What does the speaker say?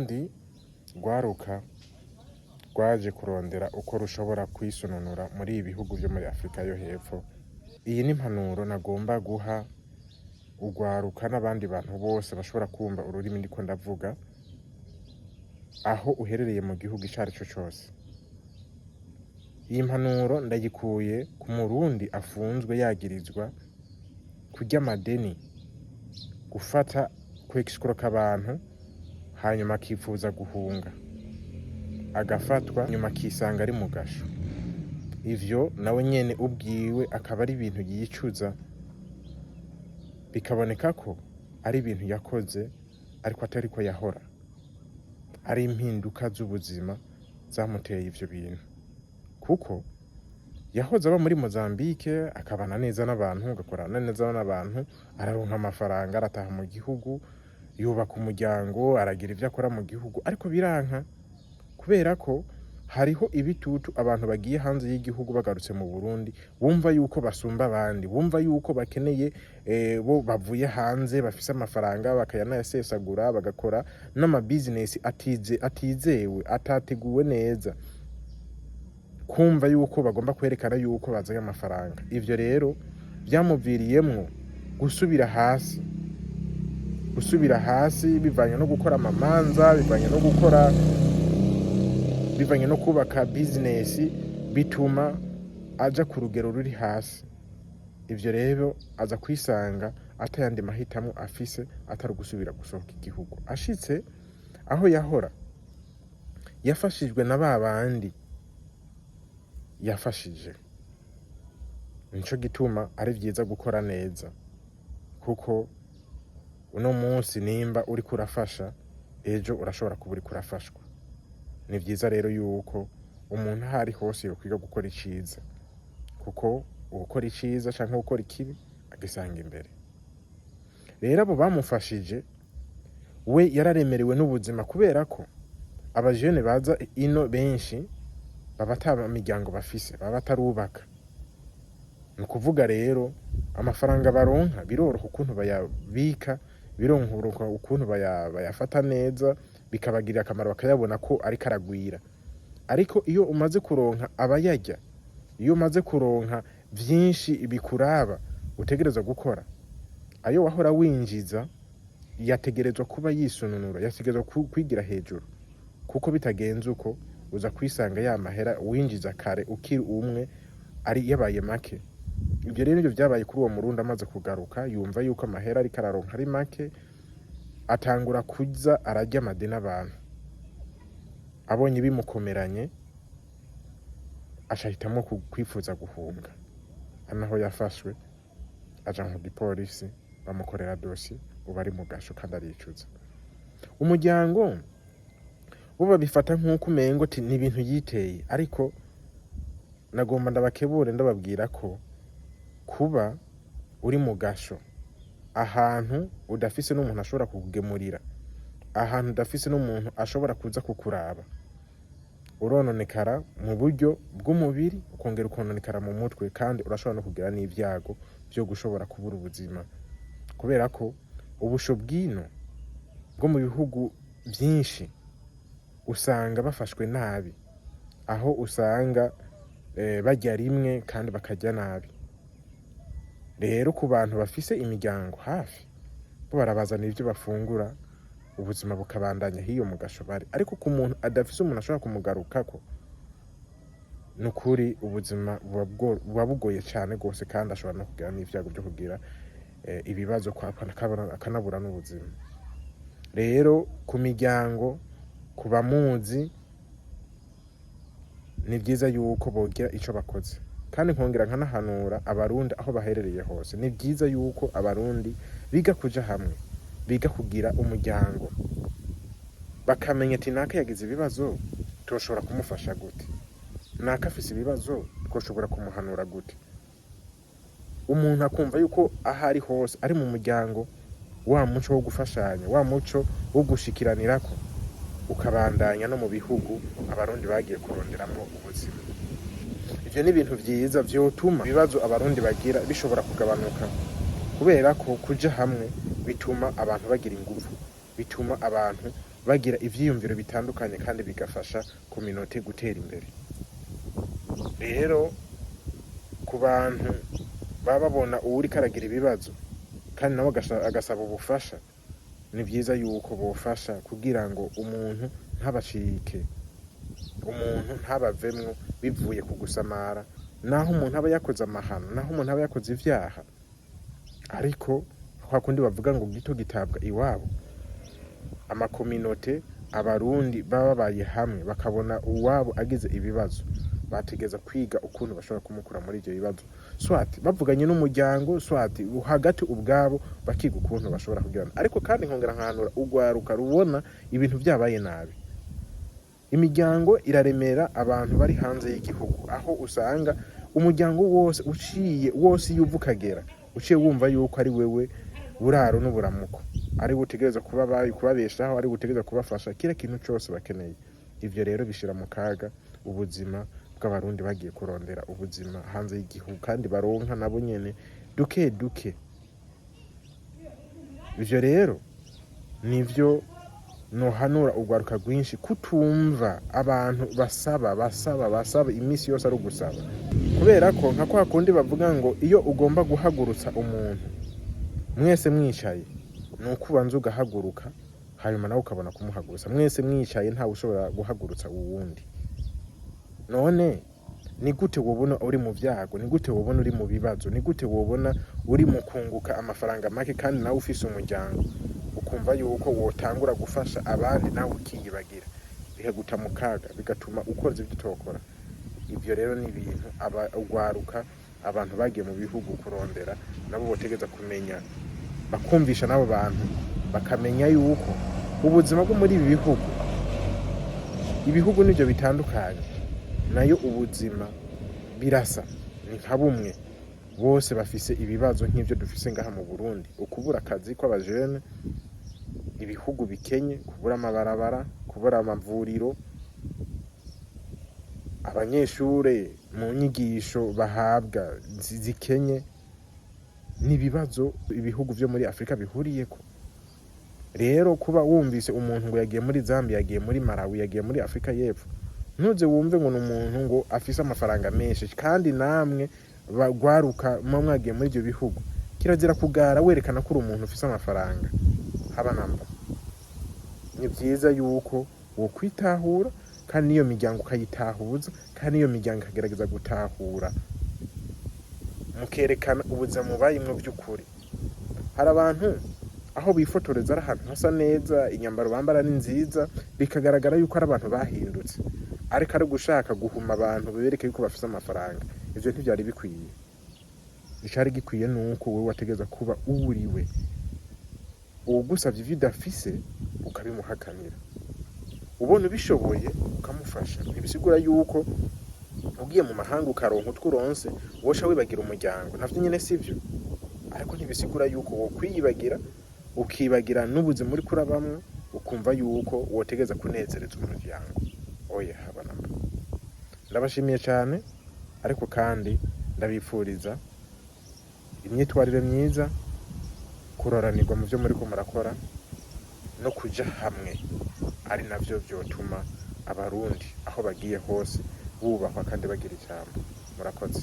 Urundi rwaruka rwaje kurondera uko rushobora kwisununura muri ibi bihugu vyo muri Afrika yo hepfo. Iyi ni impanuro nagomba guha urwaruka n'abandi bantu bose bashobora kumva ururimi ndiko ndavuga, aho uherereye mu gihugu ico arico cose. Iyi mpanuro ndayikuye ku Murundi afunzwe yagirizwa kurya amadeni, gufata kwexkroka abantu hanyuma akifuza guhunga, agafatwa nyuma akisanga ari mu gasho. Ivyo nawe nyene ubwiwe akaba ari ibintu yicuza, bikaboneka ko ari ibintu yakoze ariko atari ko yahora, ari impinduka z'ubuzima zamuteye ivyo bintu. Kuko yahoze aba muri Mozambique, akabana neza n'abantu, agakorana neza n'abantu, araronka amafaranga, arataha mu gihugu, yubaka umuryango, aragira ivyo akora mu gihugu, ariko biranka kubera ko hariho ibitutu abantu bagiye hanze y'igihugu bagarutse mu Burundi bumva yuko basumba abandi, bumva yuko bakeneye bo bavuye hanze bafise amafaranga bakayanayasesagura, bagakora n'amabusiness atizewe, atateguwe neza, kumva yuko bagomba kwerekana yuko bazanye amafaranga. Ivyo rero vyamuviriyemwo gusubira hasi bivanye no gukora amamanza, bivanye no kubaka business, bituma aja ku rugero ruri hasi. Ivyo rero aza kwisanga atayandi mahitamwo afise atari gusubira gusohoka igihugu. Ashitse aho yahora yafashijwe na babandi yafashije. Nico gituma ari vyiza gukora neza, kuko uno munsi nimba uri kurafasha, ejo urashobora kuba uri kurafashwa. Ni vyiza rero yuko umuntu ahari hose yokwiga gukora iciza, kuko ukora iciza canke gukora ikibi agisanga imbere. Rero abo bamufashije we yararemerewe n'ubuzima, kubera ko abajene baza ino benshi baba ata miryango bafise, baba batarubaka. Ni ukuvuga rero amafaranga baronka biroroha ukuntu bayabika, biroroha ukuntu bayafata neza, bikabagirira akamaro, bakayabona ko ariko aragwira. Ariko iyo umaze kuronka abayarya, iyo umaze kuronka vyinshi bikuraba, utegerezwa gukora. Ayo wahora winjiza yategerezwa kuba yisununura, yategerezwa kwigira hejuru, kuko bitagenze uko uza kwisanga ya mahera winjiza kare ukiri umwe ari yabaye make. Ibyo rero nivyo vyabaye kuri uwo Murundi amaze kugaruka, yumva yuko amahera ariko araronka ari make, atangura kuza ararya amadeni abantu. Abonye bimukomeranye acahitamwo kwifuza guhunga. Anaho yafashwe aja mu gipolisi, bamukorera dossier, ubu ari mu gasho kandi aricuza. Umuryango bo babifata nk'uko umengo ni ibintu yiteye, ariko nagomba ndabakebure ndababwira ko kuba uri mu gasho, ahantu udafise n'umuntu ashobora kukugemurira, ahantu udafise n'umuntu ashobora kuza kukuraba, urononekara mu buryo bw'umubiri, ukongera ukononekara mu mutwe, kandi urashobora no kugira n'ivyago vyo gushobora kubura ubuzima. Kubera ko ubusho bwino bwo mu bihugu vyinshi usanga bafashwe nabi, aho usanga barya rimwe kandi bakarya nabi. Rero ku bantu bafise imiryango hafi, bo barabazanira ivyo bafungura, ubuzima bukabandanya hiyo mu gasho bari. Ariko ku muntu adafise umuntu ashobora kumugarukako, nukuri ubuzima buba bugoye cane gose, kandi ashobora no kugira n'ivyago vyo kugira ibibazo akanabura n'ubuzima. Rero ku miryango, ku bamuzi, ni vyiza yuko bogira ico bakoze. Kandi nkongera nkanahanura abarundi aho baherereye hose, ni vyiza yuko abarundi biga kuja hamwe, biga kugira umuryango, bakamenya ati naka yagize ibibazo twoshobora kumufasha gute, naka afise ibibazo twoshobora kumuhanura gute. Umuntu akumva yuko ahari hose ari mu muryango, wa muco wo gufashanya, wa muco wo gushikiranirako ukabandanya no mu bihugu abarundi bagiye kuronderamwo ubuzima. Ivyo ni ibintu vyiza vyotuma ibibazo abarundi bagira bishobora kugabanuka, kubera ko kuja hamwe bituma abantu bagira ingufu, bituma abantu bagira ivyiyumviro bitandukanye kandi bigafasha communauté gutera imbere. Rero ku bantu baba babona uwuriko aragira ibibazo kandi nabo agasaba ubufasha, ni vyiza yuko bofasha kugira ngo umuntu ntabacike, umuntu ntabavemwo bivuye ku gusamara, naho umuntu aba yakoze amahano, naho umuntu aba yakoze ivyaha, ariko kwa kundi bavuga ngo gito gitabwa iwabo. Amakominote, abarundi baba babaye hamwe bakabona uwabo agize ibibazo, bategeza kwiga ukuntu bashobora kumukura muri ivyo bibazo, swati bavuganye n'umuryango, swati hagati ubwabo bakiga ukuntu bashobora kugirana. Ariko kandi nkongera nkahanura urwaruka rubona ibintu vyabaye nabi. Imiryango iraremera abantu bari hanze y'igihugu, aho usanga umuryango wose uciye wose yuva ukagera uciye wumva yuko ari wewe buraro n'uburamuko, ari utegereza kubabeshaho, ari utegereza kubafasha kira kintu cyose bakeneye. Ivyo rero bishira mu kaga ubuzima bw'abarundi bagiye kurondera ubuzima hanze y'igihugu, kandi baronka nabo nyene duke duke. Ivyo rero nivyo nohanura urwaruka rwinshi, kutumva abantu basaba imisi yose ari ugusaba, kubera ko nka kwa kundi bavuga ngo iyo ugomba guhagurutsa umuntu mwese mwicaye, nuko ubanza ugahaguruka hanyuma nawe ukabona kumuhagurutsa. Mwese mwicaye ntawe ushobora guhagurutsa uwundi. None ni gute wobona uri mu vyago, ni gute wobona uri mu bibazo, ni gute wobona uri mu kunguka amafaranga make kandi nawe ufise umuryango, ukumva yuko wotangura gufasha abandi nawe ukiyibagira, bikaguta mu kaga, bigatuma ukora ivyo utokora. Ivyo rero ni ibintu urwaruka, abantu bagiye mu bihugu kurondera, nabo botegeza kumenya, bakumvisha nabo bantu bakamenya yuko ubuzima bwo muri ibi bihugu nivyo bitandukanye, nayo ubuzima birasa, ni nka bumwe, bose bafise ibibazo nk'ivyo dufise ngaha mu Burundi: ukubura akazi kw'abajene, ibihugu bikenye, kubura amabarabara, kubura amavuriro, abanyeshure mu nyigisho bahabwa zikenye. N'ibibazo ibihugu vyo muri Afrika bihuriyeko. Rero kuba wumvise umuntu ngo yagiye muri Zambia, yagiye muri Malawi, yagiye muri Afrika y'Epfo, ntuze wumve ngo n'umuntu ngo afise amafaranga menshi, kandi namwe bagwaruka mwagiye muri ivyo bihugu, kirazira kugara werekana ko uri umuntu ufise amafaranga, haba namba. Ni vyiza yuko wokwitahura, kandi niyo miryango ukayitahuza, kandi niyo miryango ikagerageza gutahura, mukerekana ubuzima mubayimwo by'ukuri. Hari abantu aho bifotoreza ari ahantu hasa neza, inyambaro bambara ni nziza, bikagaragara yuko ari abantu bahindutse, ariko ari gushaka guhuma abantu bebereke yuko bafise amafaranga. Ivyo ntivyari bikwiye. Icari gikwiye nuko wewe wategeza kuba uwuriwe, uwugusavye ivyo udafise ukabimuhakanira, ubona ubishoboye ukamufasha. Ntibisigura yuko ugiye mu mahanga ukaronka utwo uronse wosha wibagira umuryango, navyo nyene sivyo. Ariko ntibisigura yuko wokwiyibagira, ukibagira n'ubuzima muri kurabamwe, ukumva yuko wotegeza kunezereza umuryango. Oya, haba namba. Ndabashimiye cyane, ariko kandi ndabipfuriza imyitwarire myiza, kuroranirwa mu vyo muriko murakora, no kuja hamwe, ari navyo vyotuma abarundi aho bagiye hose bubahwa kandi bagira ijambo. Murakoze.